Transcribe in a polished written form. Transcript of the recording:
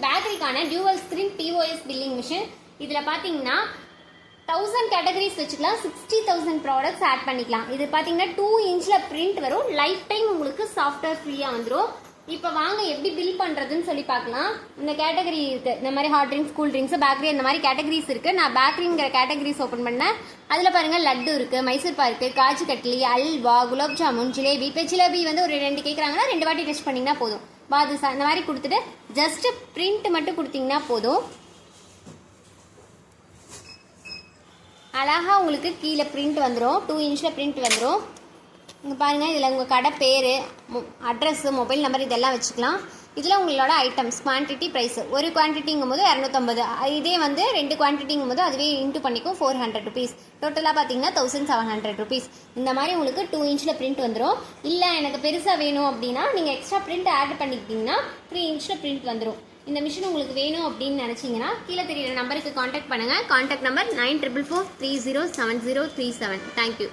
பேக்கரிக்கான dual screen POS billing machine. இதில் பார்த்தீங்கன்னா 1000 categories வச்சுக்கலாம், 60,000 ப்ராடக்ட்ஸ் ஆட் பண்ணிக்கலாம். இது பார்த்தீங்கன்னா 2 இன்ச்சில் பிரிண்ட் வரும், லைஃப் டைம் உங்களுக்கு சாஃப்ட்வேர் ஃப்ரீயாக வந்துடும். இப்போ வாங்க எப்படி பில் பண்ணுறதுன்னு சொல்லி பார்க்கலாம். இந்த கேட்டகரி இருக்குது, இந்த மாதிரி hot drinks, cool drinks, bakery, இந்த மாதிரி கேட்டகரிஸ் இருக்குது. நான் பேக்கரிங்கிற கேட்டகரிஸ் ஓப்பன் பண்ணேன். அதில் பாருங்கள் லட்டு இருக்குது, மைசூர் பாருக்கு, காஜு கட்லி, அல்வா, குலாப் ஜாமுன், ஜிலேபி. இப்போ ஜிலேபி வந்து ஒரு 2 கேட்குறாங்கன்னா 2 வாட்டி டெஸ்ட் பண்ணிங்கன்னா போதும். பாதுஷா இந்த மாதிரி கொடுத்துட்டு ஜஸ்ட் பிரிண்ட் மட்டும் கொடுத்தீங்கன்னா போதும். அழகாக உங்களுக்கு கீழே பிரிண்ட் வந்துடும், 2 இன்ச்சில் பிரிண்ட் வந்துடும். இங்கே பாருங்கள், இதில் உங்கள் கடை பேர், அட்ரஸ்ஸு, மொபைல் நம்பர் இதெல்லாம் வச்சுக்கலாம். இதில் உங்களோட ஐட்டம்ஸ் குவான்டிட்டி, ப்ரைஸ். ஒரு குவான்டிட்டிங்கும் போது 250, இதே வந்து 2 குவான்டிட்டிங்கும் போது அதுவே இன்ட்டு பண்ணிக்கும் 400 ருபீஸ். டோட்டலாக பார்த்தீங்கன்னா 1700 ருபீஸ். இந்த மாதிரி உங்களுக்கு 2 இன்ச்சில் பிரிண்ட் வந்துடும். இல்லை எனக்கு பெருசாக வேணும் அப்படின்னா நீங்கள் எக்ஸ்ட்ரா பிரிண்ட் ஆட் பண்ணிக்கிட்டிங்கன்னா 3 இன்ச்சில் பிரிண்ட் வந்துடும். இந்த மிஷின் உங்களுக்கு வேணும் அப்படின்னு நினச்சிங்கன்னா கீழே தெரியுற நம்பருக்கு காண்டாக்ட் பண்ணுங்கள். Contact number 9444307037. தேங்க்யூ.